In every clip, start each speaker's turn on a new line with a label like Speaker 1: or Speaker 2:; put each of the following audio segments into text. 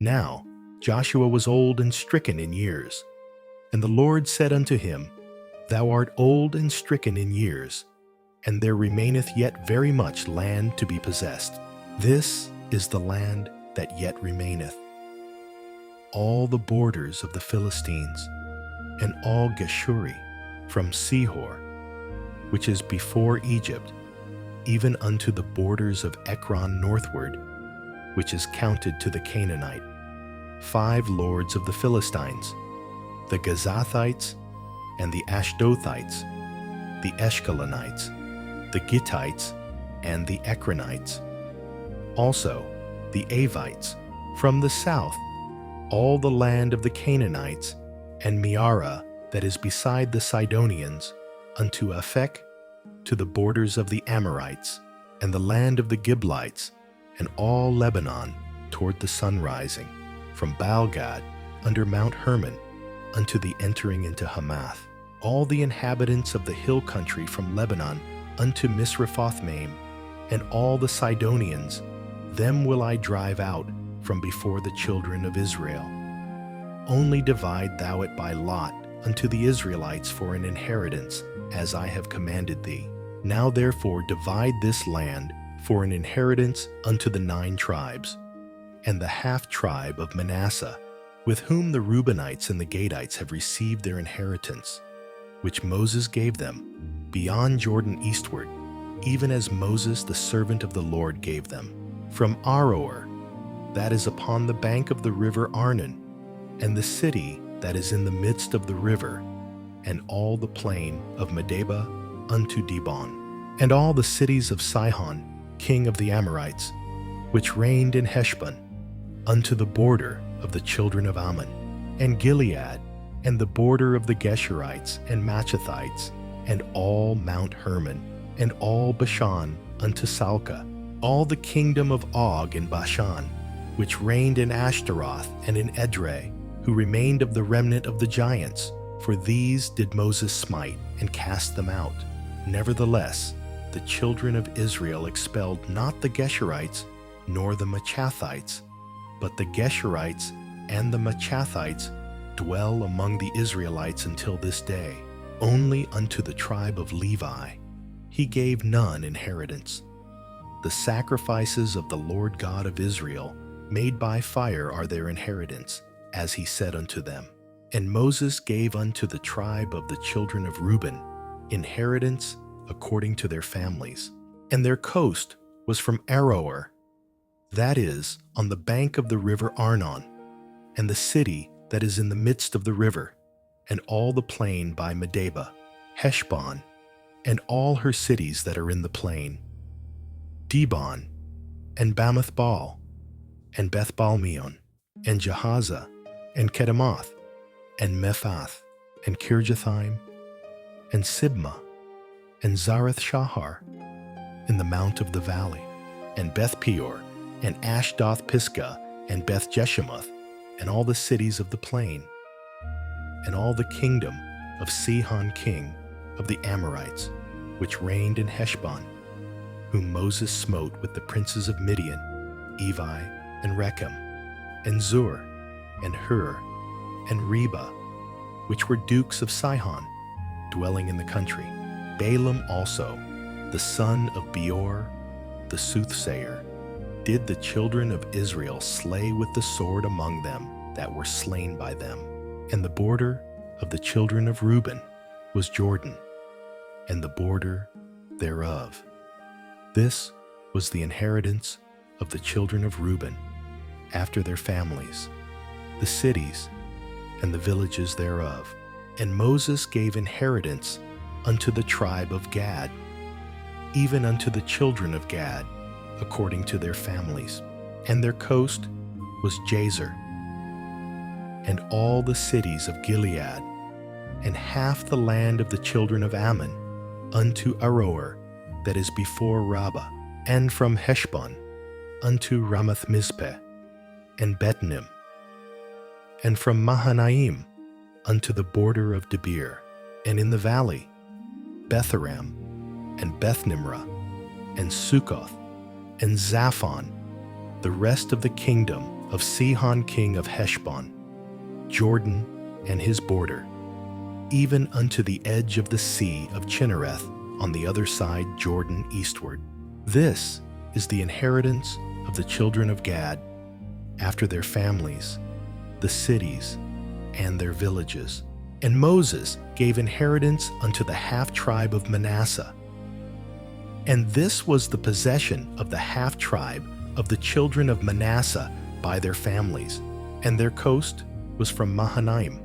Speaker 1: Now Joshua was old and stricken in years. And the Lord said unto him, Thou art old and stricken in years, and there remaineth yet very much land to be possessed. This is the land that yet remaineth, all the borders of the Philistines, and all Geshuri, from Sihor, which is before Egypt, even unto the borders of Ekron northward, which is counted to the Canaanite, 5 lords of the Philistines, the Gazathites, and the Ashdothites, the Eshkelonites, the Gittites, and the Ekronites. Also the Avites, from the south, all the land of the Canaanites, and Meara that is beside the Sidonians, unto Aphek, to the borders of the Amorites, and the land of the Giblites, and all Lebanon toward the sun rising, from Baalgad under Mount Hermon, unto the entering into Hamath, all the inhabitants of the hill country from Lebanon unto Misrephothmaim, and all the Sidonians, them will I drive out from before the children of Israel. Only divide thou it by lot unto the Israelites for an inheritance, as I have commanded thee. Now therefore divide this land for an inheritance unto the 9 tribes, and the half-tribe of Manasseh, with whom the Reubenites and the Gadites have received their inheritance, which Moses gave them, beyond Jordan eastward, even as Moses the servant of the Lord gave them, from Aroer, that is upon the bank of the river Arnon, and the city that is in the midst of the river, and all the plain of Medeba unto Dibon, and all the cities of Sihon, king of the Amorites, which reigned in Heshbon, unto the border of the children of Ammon, and Gilead, and the border of the Geshurites and Machathites, and all Mount Hermon, and all Bashan unto Salca, all the kingdom of Og in Bashan, which reigned in Ashtaroth and in Edrei, who remained of the remnant of the giants, for these did Moses smite and cast them out. Nevertheless, the children of Israel expelled not the Geshurites nor the Machathites, but the Geshurites and the Machathites dwell among the Israelites until this day. Only unto the tribe of Levi he gave none inheritance. The sacrifices of the Lord God of Israel made by fire are their inheritance, as he said unto them. And Moses gave unto the tribe of the children of Reuben inheritance according to their families. And their coast was from Aroer, that is, on the bank of the river Arnon, and the city that is in the midst of the river, and all the plain by Medeba, Heshbon, and all her cities that are in the plain, Dibon, and Bamoth-baal, and Beth-baal-meon, and Jahaza, and Kedemoth, and Mephath, and Kirjathaim, and Sibmah, and Zareth-shahar, in the mount of the valley, and Beth-peor, and Ashdoth-pisgah, and Beth-jeshemoth, and all the cities of the plain, and all the kingdom of Sihon king of the Amorites, which reigned in Heshbon, whom Moses smote with the princes of Midian, Evi, and Rechem, and Zur, and Hur, and Reba, which were dukes of Sihon, dwelling in the country. Balaam also, the son of Beor, the soothsayer, did the children of Israel slay with the sword among them that were slain by them. And the border of the children of Reuben was Jordan, and the border thereof. This was the inheritance of the children of Reuben, after their families, the cities, and the villages thereof. And Moses gave inheritance unto the tribe of Gad, even unto the children of Gad, according to their families. And their coast was Jazer, and all the cities of Gilead, and half the land of the children of Ammon, unto Aroer, that is before Rabbah, and from Heshbon unto Ramath-mizpeh, and Betnim, and from Mahanaim unto the border of Debir, and in the valley, Betharam, and Bethnimrah, and Succoth, and Zaphon, the rest of the kingdom of Sihon king of Heshbon, Jordan and his border, even unto the edge of the sea of Chinnereth on the other side Jordan eastward. This is the inheritance of the children of Gad, after their families, the cities, and their villages. And Moses gave inheritance unto the half-tribe of Manasseh. And this was the possession of the half-tribe of the children of Manasseh by their families. And their coast was from Mahanaim,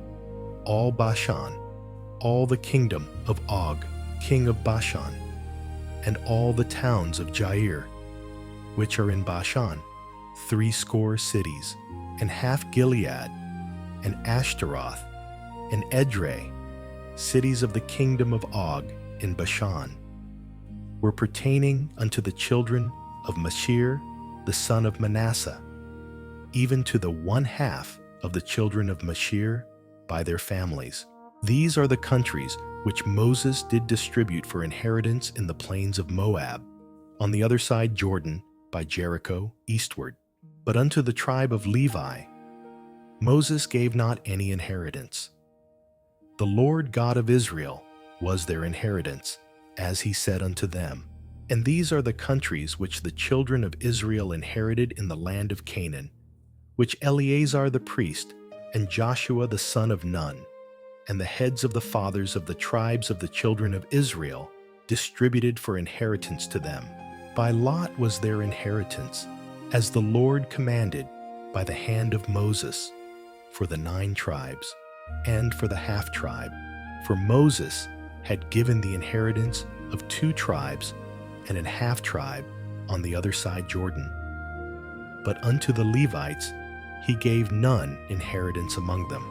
Speaker 1: all Bashan, all the kingdom of Og, king of Bashan, and all the towns of Jair, which are in Bashan, 80 cities, and half Gilead, and Ashtaroth, and Edrei, cities of the kingdom of Og in Bashan, were pertaining unto the children of Mashir, the son of Manasseh, even to the 1/2 of the children of Mashir by their families. These are the countries which Moses did distribute for inheritance in the plains of Moab, on the other side Jordan, by Jericho eastward. But unto the tribe of Levi Moses gave not any inheritance. The Lord God of Israel was their inheritance, as he said unto them. And these are the countries which the children of Israel inherited in the land of Canaan, which Eleazar the priest, and Joshua the son of Nun, and the heads of the fathers of the tribes of the children of Israel distributed for inheritance to them. By lot was their inheritance, as the Lord commanded by the hand of Moses, for the 9 tribes, and for the half-tribe. For Moses had given the inheritance of 2 tribes and an half-tribe on the other side Jordan. But unto the Levites he gave none inheritance among them.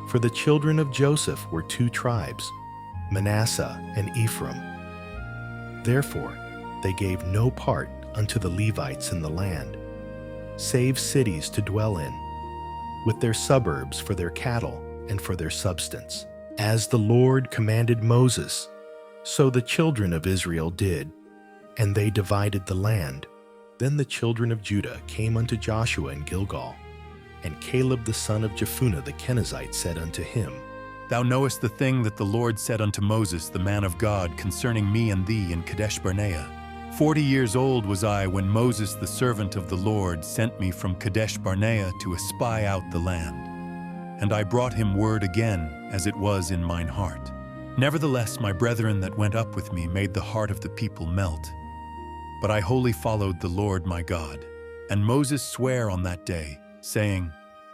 Speaker 1: For the children of Joseph were 2 tribes, Manasseh and Ephraim. Therefore they gave no part unto the Levites in the land, save cities to dwell in, with their suburbs for their cattle and for their substance. As the Lord commanded Moses, so the children of Israel did, and they divided the land. Then the children of Judah came unto Joshua in Gilgal, and Caleb the son of Jephunneh the Kenizzite said unto him,
Speaker 2: Thou knowest the thing that the Lord said unto Moses the man of God concerning me and thee in Kadesh Barnea. 40 years old was I when Moses the servant of the Lord sent me from Kadesh Barnea to espy out the land. And I brought him word again, as it was in mine heart. Nevertheless my brethren that went up with me made the heart of the people melt. But I wholly followed the Lord my God. And Moses sware on that day, saying,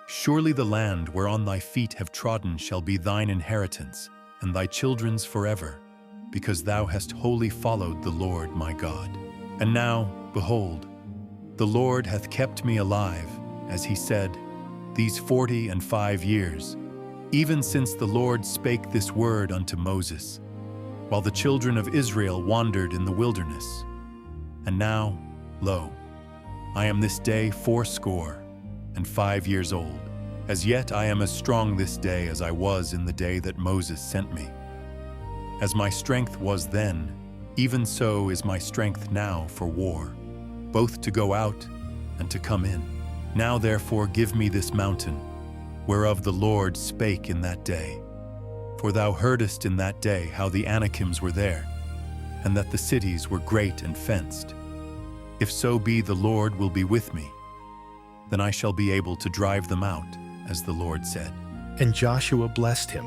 Speaker 2: Surely the land whereon thy feet have trodden shall be thine inheritance, and thy children's forever, because thou hast wholly followed the Lord my God. And now, behold, the Lord hath kept me alive, as he said, these 45 years, even since the Lord spake this word unto Moses, while the children of Israel wandered in the wilderness. And now, lo, I am this day 85 years old. As yet I am as strong this day as I was in the day that Moses sent me. As my strength was then, even so is my strength now for war, both to go out and to come in. Now therefore give me this mountain, whereof the Lord spake in that day. For thou heardest in that day how the Anakims were there, and that the cities were great and fenced. If so be the Lord will be with me, then I shall be able to drive them out, as the Lord said.
Speaker 1: And Joshua blessed him,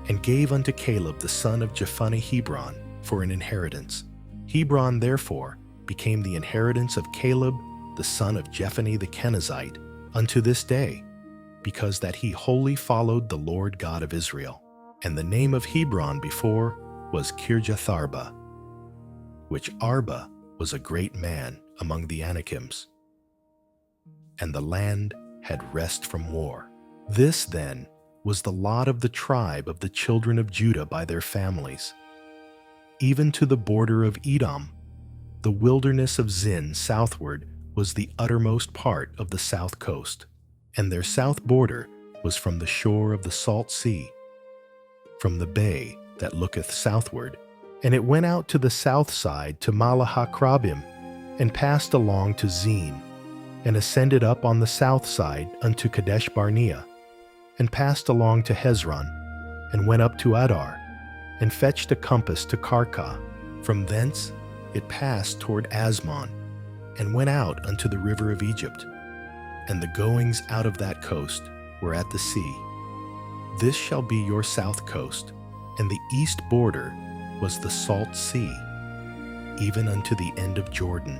Speaker 1: and gave unto Caleb the son of Jephunneh Hebron for an inheritance. Hebron therefore became the inheritance of Caleb the son of Jephunneh the Kenizzite unto this day, because that he wholly followed the Lord God of Israel. And the name of Hebron before was Kirjatharba, which Arba was a great man among the Anakims. And the land had rest from war. This then was the lot of the tribe of the children of Judah by their families, even to the border of Edom. The wilderness of Zin southward was the uttermost part of the south coast, and their south border was from the shore of the salt sea, from the bay that looketh southward, and it went out to the south side to Malahakrabim, and passed along to Zin, and ascended up on the south side unto Kadesh Barnea, and passed along to Hezron, and went up to Adar, and fetched a compass to Karka. From thence it passed toward Asmon, and went out unto the river of Egypt. And the goings out of that coast were at the sea. This shall be your south coast, and the east border was the salt sea, even unto the end of Jordan.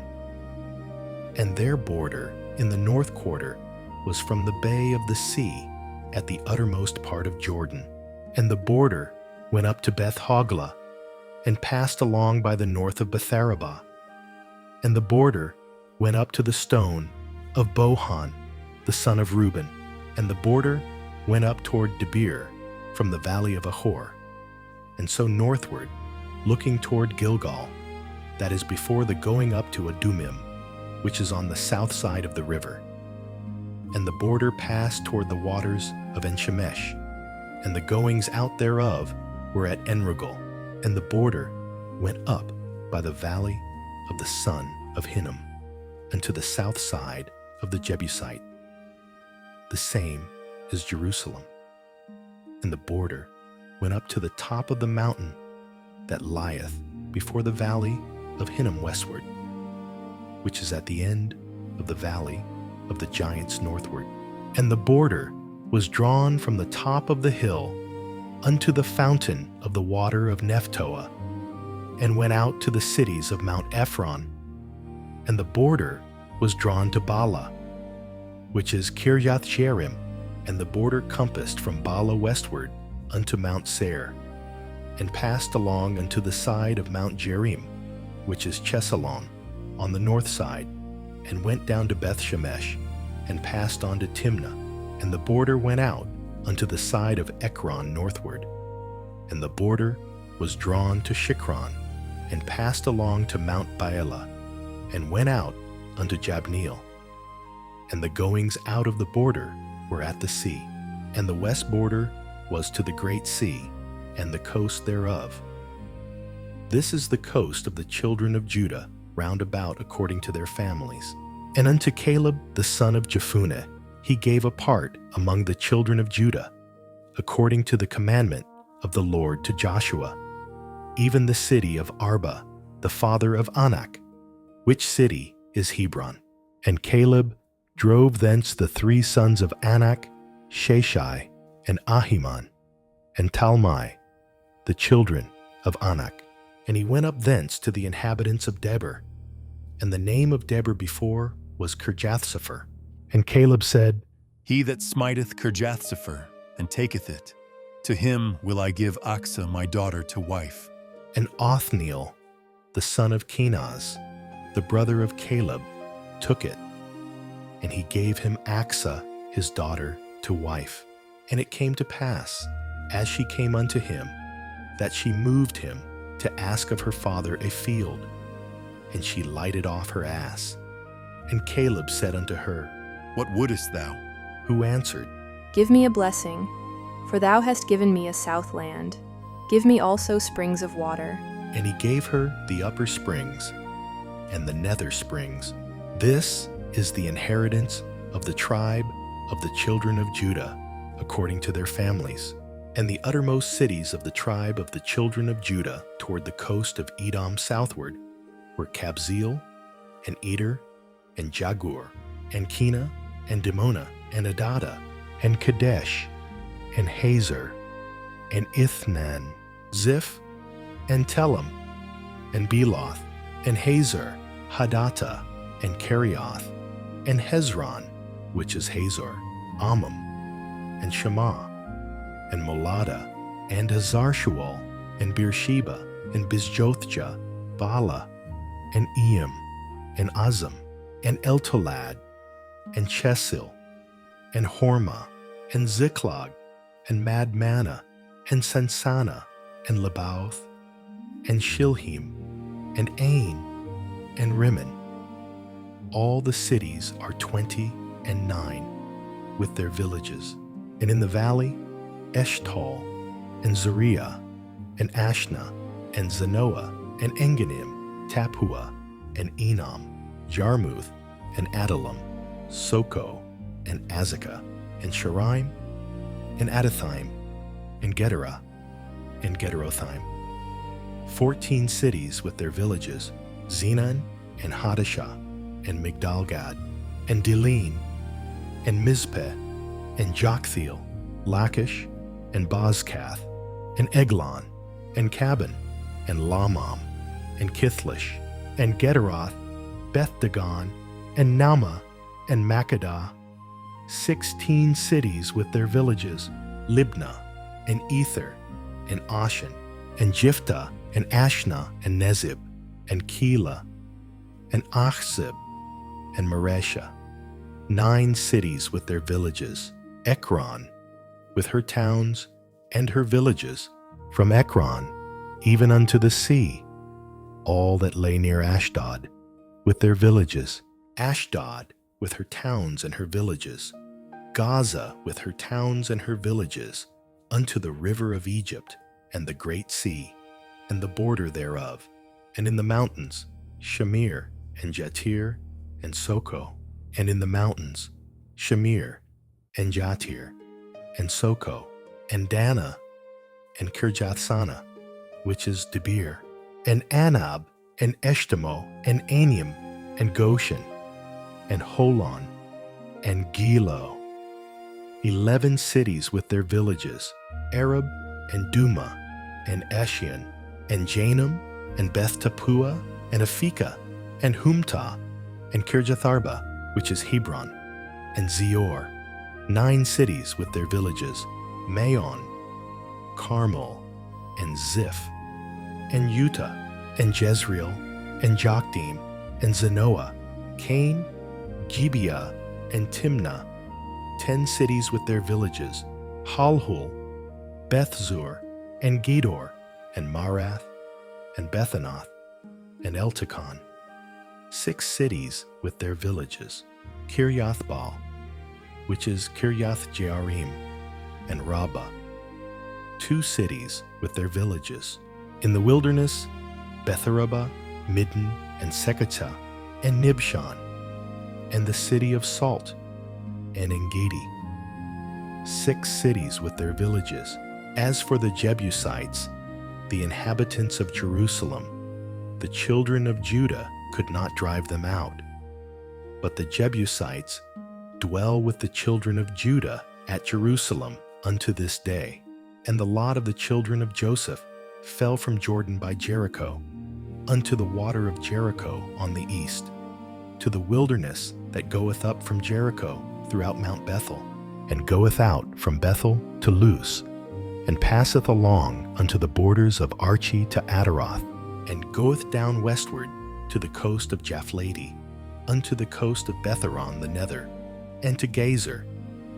Speaker 1: And their border in the north quarter was from the bay of the sea at the uttermost part of Jordan. And the border went up to Beth Hoglah, and passed along by the north of Betharabah. And the border went up to the stone of Bohan, the son of Reuben. And the border went up toward Debir, from the valley of Ahor, and so northward, looking toward Gilgal, that is before the going up to Adumim, which is on the south side of the river. And the border passed toward the waters of Enshemesh, and the goings out thereof were at Enrogel. And the border went up by the valley of the son of Hinnom, unto the south side of the Jebusite. The same is Jerusalem. And the border went up to the top of the mountain that lieth before the valley of Hinnom westward, which is at the end of the valley of the giants northward. And the border was drawn from the top of the hill unto the fountain of the water of Nephtoah, and went out to the cities of Mount Ephron. And the border was drawn to Bala, which is Kirjath Jearim, and the border compassed from Bala westward unto Mount Seir, and passed along unto the side of Mount Jearim, which is Chesalon, on the north side, and went down to Beth Shemesh, and passed on to Timnah. And the border went out unto the side of Ekron northward. And the border was drawn to Shikron, and passed along to Mount Baalah, and went out unto Jabneel. And the goings out of the border were at the sea. And the west border was to the great sea, and the coast thereof. This is the coast of the children of Judah, round about according to their families. And unto Caleb the son of Jephunneh he gave a part among the children of Judah, according to the commandment of the Lord to Joshua, even the city of Arba, the father of Anak, which city is Hebron. And Caleb drove thence the 3 sons of Anak, Sheshai, and Ahiman, and Talmai, the children of Anak. And he went up thence to the inhabitants of Debir, and the name of Debir before was Kirjathsepher. And Caleb said,
Speaker 2: He that smiteth Kirjathsepher, and taketh it, to him will I give Achsah my daughter to wife.
Speaker 1: And Othniel, the son of Kenaz, the brother of Caleb, took it, and he gave him Achsah his daughter to wife. And it came to pass, as she came unto him, that she moved him to ask of her father a field, and she lighted off her ass. And Caleb said unto her,
Speaker 2: What wouldest thou?
Speaker 1: Who answered,
Speaker 3: Give me a blessing, for thou hast given me a south land. Give me also springs of water.
Speaker 1: And he gave her the upper springs and the nether springs. This is the inheritance of the tribe of the children of Judah, according to their families. And the uttermost cities of the tribe of the children of Judah toward the coast of Edom southward were Kabzeel, and Eder, and Jagur, and Kena, and Dimona, and Adada, and Kadesh, and Hazor, and Ithnan, Ziph, and Telem, and Beloth, and Hazor, Hadattah, and Kerioth, and Hezron, which is Hazor, Ammon, and Shema, and Molada, and Hazar-Shual, and Beersheba, and Bizjothjah, Bala, and Eam, and Azam, and Eltolad, and Chesil, and Hormah, and Ziklag, and Madmannah, and Sansana, and Lebauth, and Shilhim, and Ain, and Rimmon. All the cities are 29, with their villages. And in the valley, Eshtal, and Zariah, and Ashna, and Zanoah, and Enganim, Tapua, and Enam, Jarmuth, and Adullam, Soko, and Azekah, and Sharaim, and Adathaim, and Gederah, and Gederothaim. 14 cities with their villages, Zenan, and Hadashah, and Migdalgad, and Dileen, and Mizpeh, and Joktheel, Lachish, and Bozkath, and Eglon, and Cabin, and Lamam, and Kithlish, and Gederoth, Beth-dagon, and Naamah, and Makkedah. 16 cities with their villages, Libnah, and Ether, and Ashan, and Jiphthah, and Ashna, and Nezib, and Keilah, and Achzib, and Mareshah. 9 cities with their villages, Ekron, with her towns and her villages, from Ekron even unto the sea, all that lay near Ashdod, with their villages, Ashdod, with her towns and her villages, Gaza with her towns and her villages, unto the river of Egypt, and the great sea, and the border thereof, and in the mountains, Shamir, and Jatir, and Soko, and in the mountains, Shamir, and Jatir, and Soko, and Dana, and Kirjathsana, which is Debir, and Anab, and Eshtemoh, and Anim, and Goshen, and Holon, and Gilo. 11 cities with their villages, Arab, and Duma, and Eshion, and Janum, and Beth Tappuah, and Aphekah, and Humtah, and Kirjatharba, which is Hebron, and Zior. 9 cities with their villages, Maon, Carmel, and Ziph, and Utah, and Jezreel, and Jokdeam, and Zanoah, Cain, Gibeah, and Timnah. 10 cities with their villages, Halhul, Bethzur, and Gedor, and Marath, and Bethanath, and Eltekon. 6 cities with their villages, Kirjathbaal, which is Kirjath Jearim, and Rabbah. 2 cities with their villages, in the wilderness, Betharabah, Middin, and Sekatah, and Nibshan, and the city of Salt, and Engedi. 6 cities with their villages. As for the Jebusites, the inhabitants of Jerusalem, the children of Judah could not drive them out. But the Jebusites dwell with the children of Judah at Jerusalem unto this day. And the lot of the children of Joseph fell from Jordan by Jericho, unto the water of Jericho on the east, to the wilderness that goeth up from Jericho throughout Mount Bethel, and goeth out from Bethel to Luz, and passeth along unto the borders of Archi to Adaroth, and goeth down westward to the coast of Japhleti, unto the coast of Betharon the nether, and to Gazer,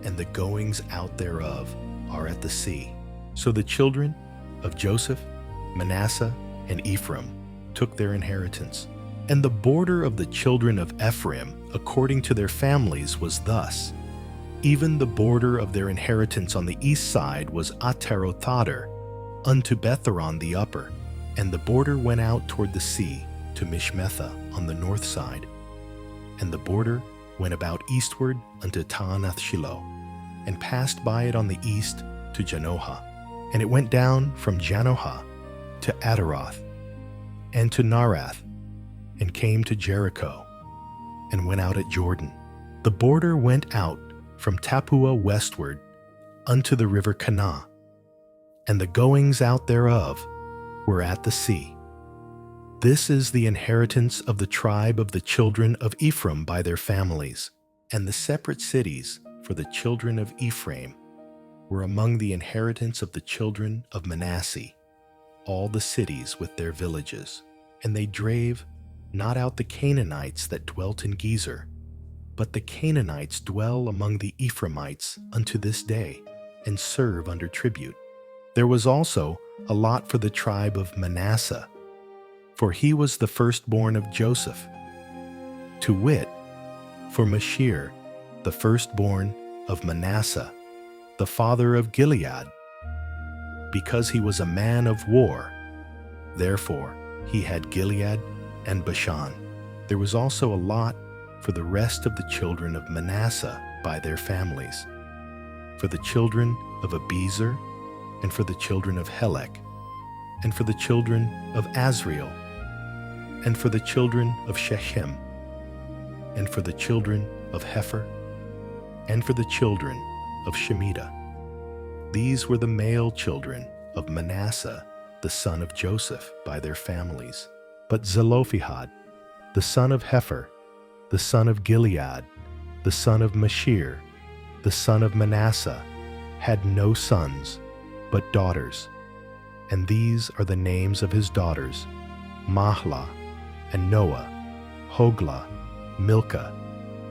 Speaker 1: and the goings out thereof are at the sea. So the children of Joseph, Manasseh, and Ephraim took their inheritance. And the border of the children of Ephraim, according to their families, was thus. Even the border of their inheritance on the east side was Atarothadar, unto Betharon the upper, and the border went out toward the sea to Mishmetha on the north side. And the border went about eastward unto Taanath Shiloh, and passed by it on the east to Janohah. And it went down from Janohah to Adaroth, and to Narath, and came to Jericho, and went out at Jordan. The border went out from Tappuah westward unto the river Kanah, and the goings out thereof were at the sea. This is the inheritance of the tribe of the children of Ephraim by their families, and the separate cities for the children of Ephraim were among the inheritance of the children of Manasseh, all the cities with their villages. And they drave not out the Canaanites that dwelt in Gezer, but the Canaanites dwell among the Ephraimites unto this day, and serve under tribute. There was also a lot for the tribe of Manasseh, for he was the firstborn of Joseph, to wit, for Mashir, the firstborn of Manasseh, the father of Gilead, because he was a man of war. Therefore he had Gilead and Bashan. There was also a lot for the rest of the children of Manasseh by their families, for the children of Abiezer, and for the children of Helek, and for the children of Azriel, and for the children of Shechem, and for the children of Hepher, and for the children of Shemitah. These were the male children of Manasseh, the son of Joseph, by their families. But Zelophehad, the son of Hepher, the son of Gilead, the son of Mashir, the son of Manasseh, had no sons, but daughters. And these are the names of his daughters: Mahlah, and Noah, Hoglah, Milcah,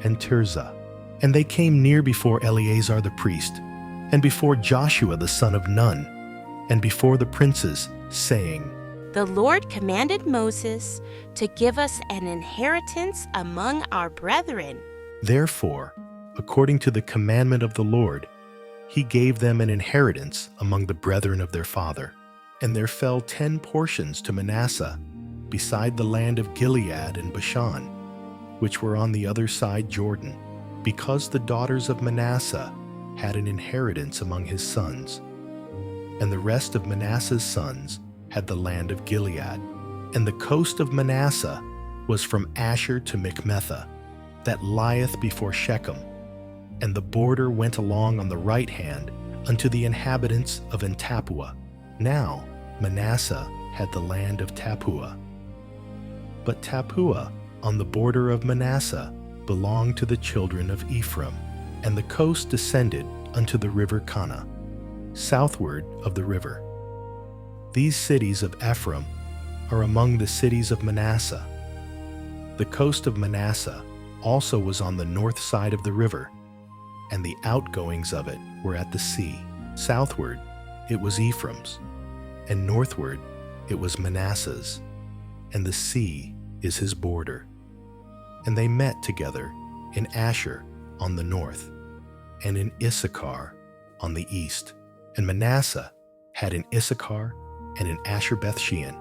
Speaker 1: and Tirzah. And they came near before Eleazar the priest, and before Joshua the son of Nun, and before the princes, saying,
Speaker 4: The Lord commanded Moses to give us an inheritance among our brethren.
Speaker 1: Therefore, according to the commandment of the Lord, he gave them an inheritance among the brethren of their father. And there fell 10 portions to Manasseh, beside the land of Gilead and Bashan, which were on the other side Jordan, because the daughters of Manasseh had an inheritance among his sons. And the rest of Manasseh's sons had the land of Gilead. And the coast of Manasseh was from Asher to Michmethah, that lieth before Shechem. And the border went along on the right hand unto the inhabitants of En-tappuah. Now Manasseh had the land of Tappuah. But Tappuah on the border of Manasseh belonged to the children of Ephraim, and the coast descended unto the river Kanah, southward of the river. These cities of Ephraim are among the cities of Manasseh. The coast of Manasseh also was on the north side of the river, and the outgoings of it were at the sea. Southward it was Ephraim's, and northward it was Manasseh's, and the sea is his border. And they met together in Asher on the north, and in Issachar on the east. And Manasseh had in Issachar and in Asher Bethshean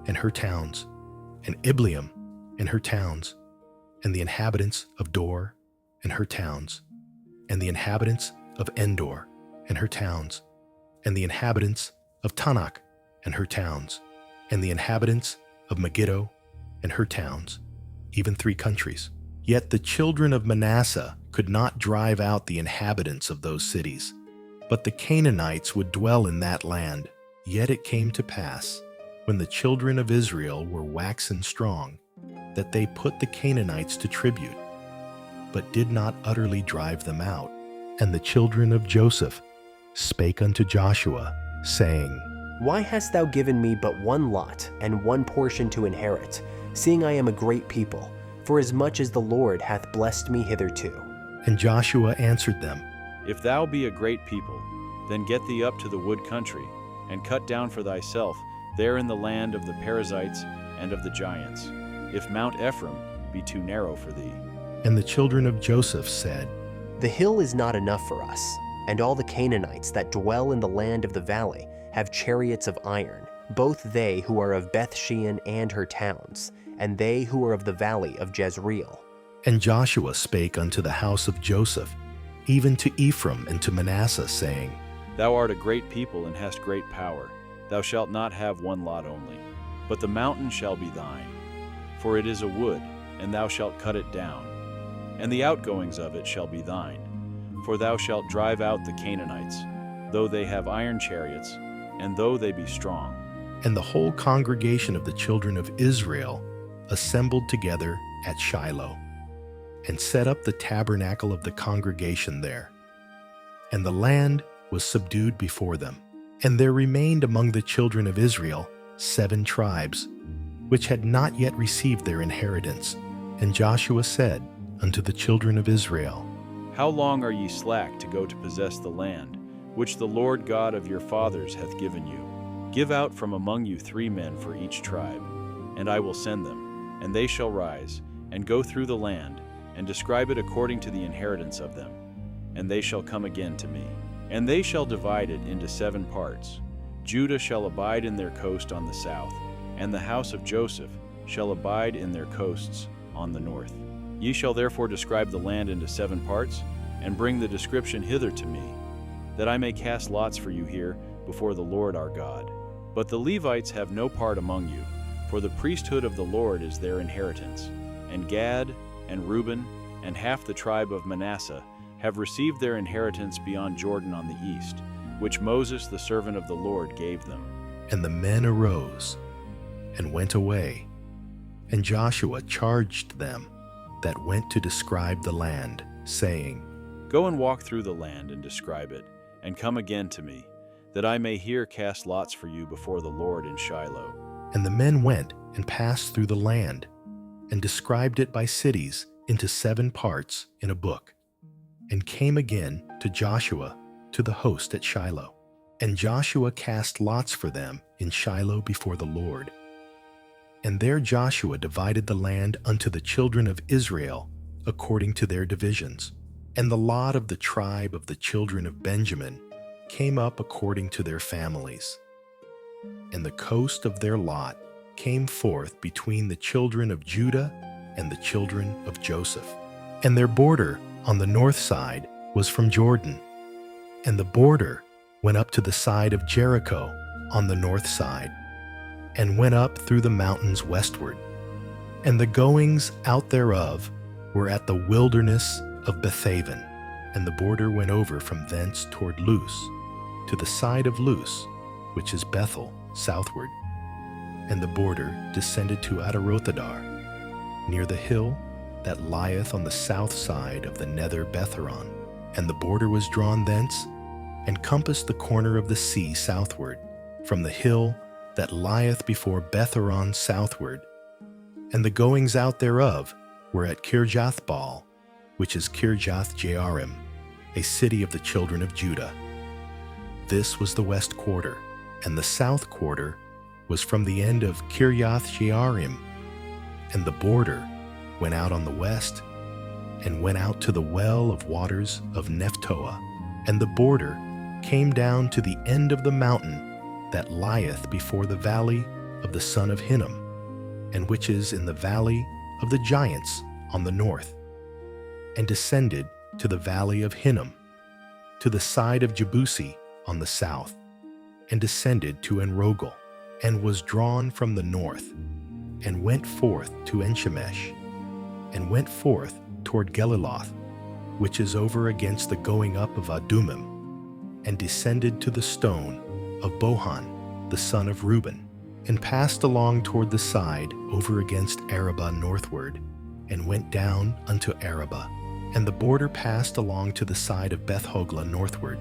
Speaker 1: and her towns, and Ibleam and her towns, and the inhabitants of Dor and her towns, and the inhabitants of Endor and her towns, and the inhabitants of Tanakh and her towns, and the inhabitants of Megiddo and her towns, even 3 countries. Yet the children of Manasseh could not drive out the inhabitants of those cities, but the Canaanites would dwell in that land. Yet it came to pass, when the children of Israel were waxen strong, that they put the Canaanites to tribute, but did not utterly drive them out. And the children of Joseph spake unto Joshua, saying,
Speaker 5: Why hast thou given me but one lot and one portion to inherit, seeing I am a great people, for as much as the Lord hath blessed me hitherto?
Speaker 1: And Joshua answered them,
Speaker 6: If thou be a great people, then get thee up to the wood country, and cut down for thyself there in the land of the Perizzites and of the giants, if Mount Ephraim be too narrow for thee.
Speaker 1: And the children of Joseph said,
Speaker 5: The hill is not enough for us, and all the Canaanites that dwell in the land of the valley have chariots of iron, both they who are of Bethshean and her towns, and they who are of the valley of Jezreel.
Speaker 1: And Joshua spake unto the house of Joseph, even to Ephraim and to Manasseh, saying,
Speaker 6: Thou art a great people and hast great power. Thou shalt not have one lot only, but the mountain shall be thine. For it is a wood, and thou shalt cut it down, and the outgoings of it shall be thine. For thou shalt drive out the Canaanites, though they have iron chariots, and though they be strong.
Speaker 1: And the whole congregation of the children of Israel assembled together at Shiloh, and set up the tabernacle of the congregation there. And the land was subdued before them. And there remained among the children of Israel 7 tribes, which had not yet received their inheritance. And Joshua said unto the children of Israel,
Speaker 6: How long are ye slack to go to possess the land, which the Lord God of your fathers hath given you? Give out from among you 3 men for each tribe, and I will send them, and they shall rise, and go through the land, and describe it according to the inheritance of them. And they shall come again to me. And they shall divide it into 7 parts. Judah shall abide in their coast on the south, and the house of Joseph shall abide in their coasts on the north. Ye shall therefore describe the land into 7 parts, and bring the description hither to me, that I may cast lots for you here before the Lord our God. But the Levites have no part among you, for the priesthood of the Lord is their inheritance. And Gad, and Reuben, and half the tribe of Manasseh have received their inheritance beyond Jordan on the east, which Moses the servant of the Lord gave them.
Speaker 1: And the men arose and went away, and Joshua charged them that went to describe the land, saying,
Speaker 6: Go and walk through the land and describe it, and come again to me, that I may here cast lots for you before the Lord in Shiloh.
Speaker 1: And the men went and passed through the land, and described it by cities into 7 parts in a book, and came again to Joshua to the host at Shiloh. And Joshua cast lots for them in Shiloh before the Lord. And there Joshua divided the land unto the children of Israel according to their divisions. And the lot of the tribe of the children of Benjamin came up according to their families. And the coast of their lot came forth between the children of Judah and the children of Joseph. And their border on the north side was from Jordan, and the border went up to the side of Jericho on the north side, and went up through the mountains westward. And the goings out thereof were at the wilderness of Bethaven, and the border went over from thence toward Luz, to the side of Luz, which is Bethel, southward. And the border descended to Adarothadar, near the hill that lieth on the south side of the nether Betharon. And the border was drawn thence, and compassed the corner of the sea southward, from the hill that lieth before Betharon southward. And the goings out thereof were at Kirjathbaal, which is Kirjath-Jearim, a city of the children of Judah. This was the west quarter, and the south quarter was from the end of Kirjath-Jearim. And the border went out on the west, and went out to the well of waters of Nephtoah. And the border came down to the end of the mountain that lieth before the valley of the son of Hinnom, and which is in the valley of the giants on the north, and descended to the valley of Hinnom, to the side of Jebusi on the south, and descended to Enrogel, and was drawn from the north, and went forth to Enshemesh, and went forth toward Geliloth, which is over against the going up of Adumim, and descended to the stone of Bohan, the son of Reuben, and passed along toward the side over against Arabah northward, and went down unto Arabah. And the border passed along to the side of Beth-hoglah northward.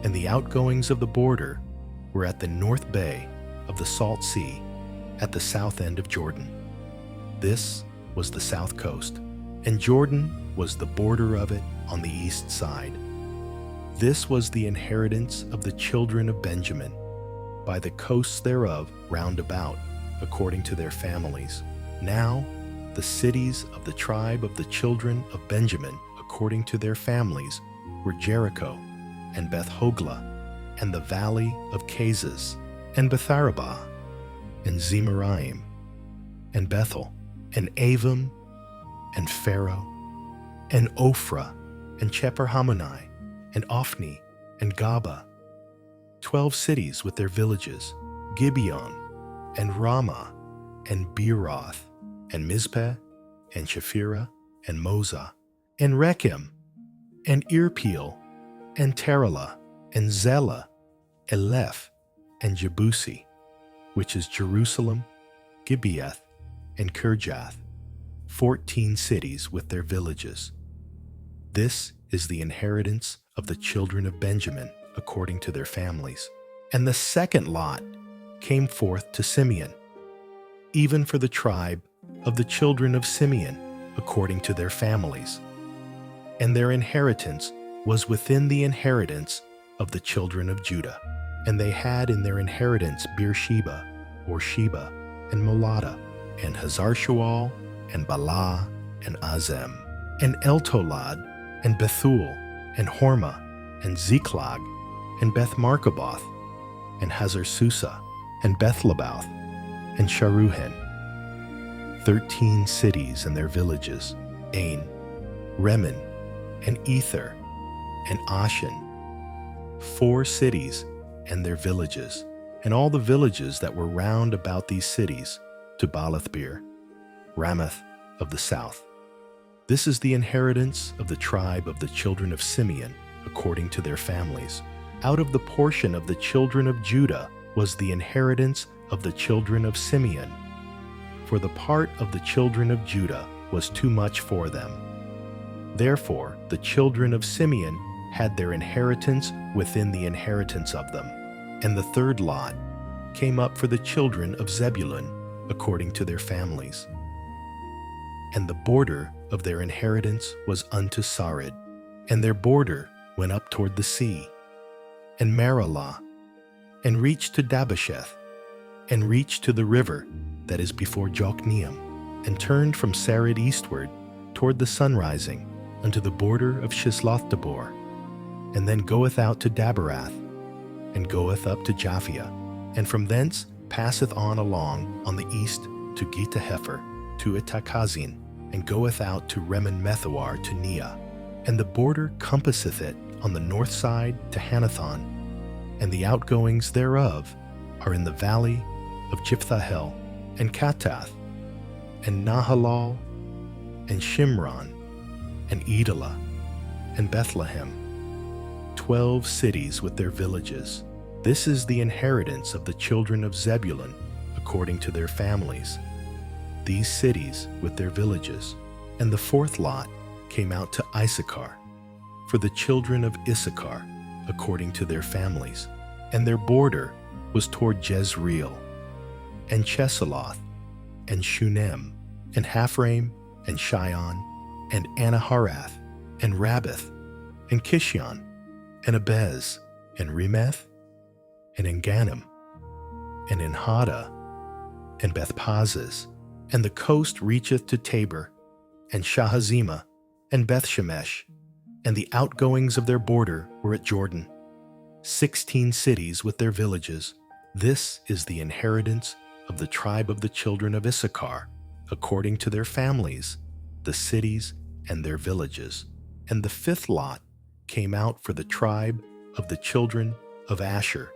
Speaker 1: And the outgoings of the border were at the north bay of the Salt Sea, at the south end of Jordan. This was the south coast, and Jordan was the border of it on the east side. This was the inheritance of the children of Benjamin, by the coasts thereof round about, according to their families. Now the cities of the tribe of the children of Benjamin, according to their families, were Jericho, and Beth-hoglah, and the valley of Cazes, and Betharabah, and Zemaraim, and Bethel, and Avim, and Pharaoh, and Ophrah, and Cheperhammoni, and Ophni, and Gaba, 12 cities with their villages, Gibeon, and Ramah, and Beeroth, and Mizpeh, and Shephirah, and Moza, and Rechem, and Irpeel, and Taralah, and Zelah, Eleph, and Jebusi, which is Jerusalem, Gibeath, and Kirjath, 14 cities with their villages. This is the inheritance of the children of Benjamin according to their families. And the second lot came forth to Simeon, even for the tribe of the children of Simeon according to their families. And their inheritance was within the inheritance of the children of Judah. And they had in their inheritance Beersheba, or Sheba, and Molada, and Hazar-Shual, and Balah, and Azem, and Eltolad, and Bethul, and Hormah, and Ziklag, and Beth-Markaboth, and Hazar-Susa, and Beth-Lebaoth, and Sharuhen. 13 cities and their villages, Ain, Remen, and Ether, and Ashan, 4 cities and their villages, and all the villages that were round about these cities, to Baalath-beer, Ramoth of the south. This is the inheritance of the tribe of the children of Simeon, according to their families. Out of the portion of the children of Judah was the inheritance of the children of Simeon. For the part of the children of Judah was too much for them. Therefore, the children of Simeon had their inheritance within the inheritance of them. And the third lot came up for the children of Zebulun, according to their families. And the border of their inheritance was unto Sarid, and their border went up toward the sea, and Maralah, and reached to Dabbesheth, and reached to the river that is before Jokneam, and turned from Sarid eastward toward the sunrising unto the border of Shisloth-Tabor, and then goeth out to Daberath, and goeth up to Japhia, and from thence passeth on along on the east to Gita-Hefer, to Itakazin, and goeth out to Remen-Methawar to Neah, and the border compasseth it on the north side to Hanathon, and the outgoings thereof are in the valley of Jipthahel, and Katath, and Nahalal, and Shimron, and Edalah, and Bethlehem, 12 cities with their villages. This is the inheritance of the children of Zebulun, according to their families, these cities with their villages. And the fourth lot came out to Issachar, for the children of Issachar, according to their families. And their border was toward Jezreel, and Chesulloth, and Shunem, and Haphraim, and Shion, and Anaharath, and Rabbath, and Kishion, and Abez, and Remeth, and Enganim, and Enhada, and Bethpazzez, and the coast reacheth to Tabor, and Shahazimah, and Bethshemesh, and the outgoings of their border were at Jordan, 16 cities with their villages. This is the inheritance of the tribe of the children of Issachar, according to their families, the cities and their villages. And the fifth lot came out for the tribe of the children of Asher,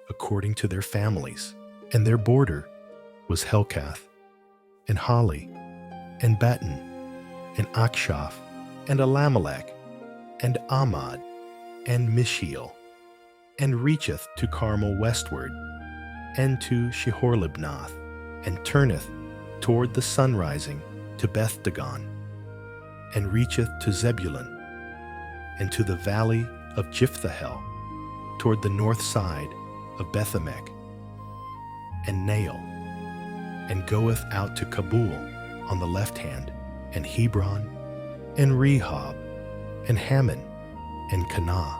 Speaker 1: according to their families, and their border was Helkath, and Hali, and Beton, and Akshaph, and Alamelech, and Amad, and Mishiel, and reacheth to Carmel westward, and to Shihor-libnath, and turneth toward the sunrising to Beth-dagon, and reacheth to Zebulun, and to the valley of Jipthahel, toward the north side of Bethamek, and Nael, and goeth out to Kabul on the left hand, and Hebron, and Rehob, and Hammon, and Kanah,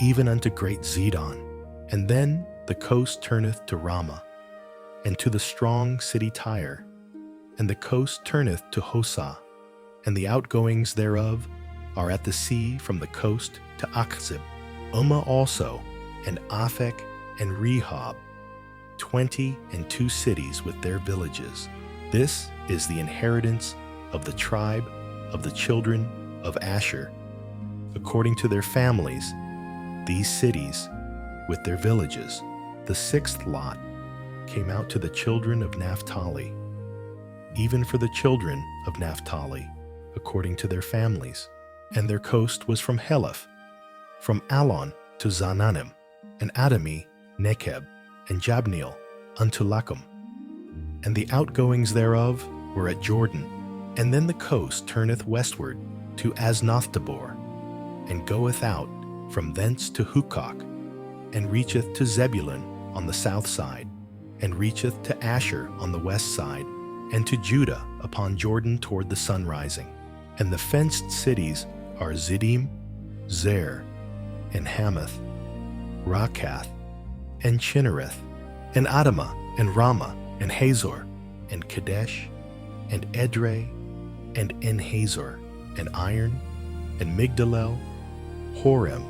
Speaker 1: even unto great Zidon. And then the coast turneth to Ramah, and to the strong city Tyre, and the coast turneth to Hosah, and the outgoings thereof are at the sea from the coast to Achzib, Ummah also, and Aphek, and Rehob, 22 cities with their villages. This is the inheritance of the tribe of the children of Asher, according to their families, these cities with their villages. The sixth lot came out to the children of Naphtali, even for the children of Naphtali, according to their families. And their coast was from Heleph, from Alon to Zananim, and Adami, Nekeb, and Jabneel unto Lakum. And the outgoings thereof were at Jordan. And then the coast turneth westward to Aznoth-Tabor, and goeth out from thence to Hukok, and reacheth to Zebulun on the south side, and reacheth to Asher on the west side, and to Judah upon Jordan toward the sunrising. And the fenced cities are Ziddim, Zer, and Hamath, Rakath, and Chinnereth, and Adamah, and Ramah, and Hazor, and Kadesh, and Edrei, and En-Hazor, and Iron, and Migdalel, Horem,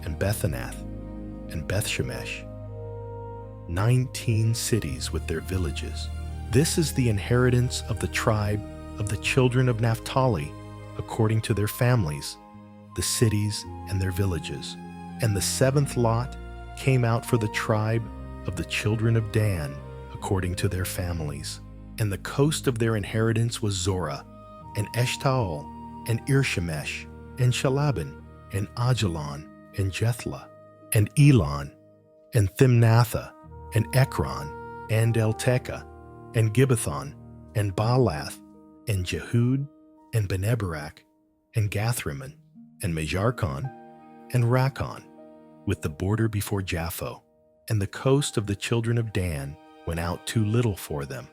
Speaker 1: and Bethanath, and Bethshemesh, 19 cities with their villages. This is the inheritance of the tribe of the children of Naphtali, according to their families, the cities and their villages. And the seventh lot came out for the tribe of the children of Dan, according to their families. And the coast of their inheritance was Zorah, and Eshtaol, and Irshemesh, and Shalaban, and Ajalon, and Jethlah, and Elon, and Thimnathah, and Ekron, and Eltekeh, and Gibbethon, and Baalath, and Jehud, and Beneberak, and Gathrimmon, and Mejarkon, and Rakon, with the border before Japho. And the coast of the children of Dan went out too little for them.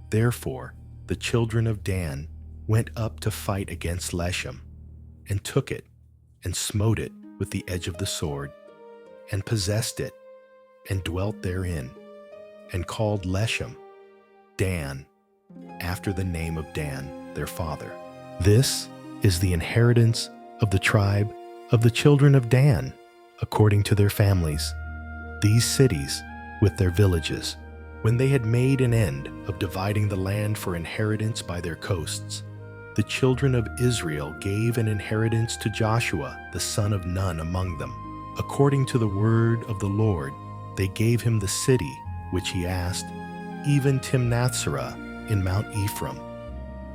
Speaker 1: Therefore the children of Dan went up to fight against Leshem, and took it, and smote it with the edge of the sword, and possessed it, and dwelt therein, and called Leshem Dan, after the name of Dan their father. This is the inheritance of the tribe of the children of Dan, according to their families, these cities with their villages. When they had made an end of dividing the land for inheritance by their coasts, the children of Israel gave an inheritance to Joshua the son of Nun among them. According to the word of the Lord, they gave him the city which he asked, even Timnathserah in Mount Ephraim.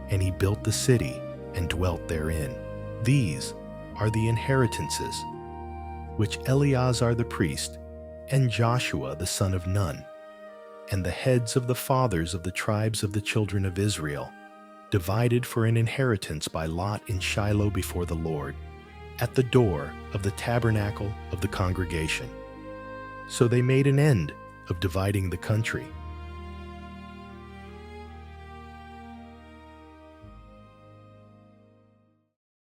Speaker 1: And he built the city and dwelt therein. These are the inheritances which Eleazar the priest and Joshua the son of Nun, and the heads of the fathers of the tribes of the children of Israel, divided for an inheritance by lot in Shiloh before the Lord, at the door of the tabernacle of the congregation. So they made an end of dividing the country,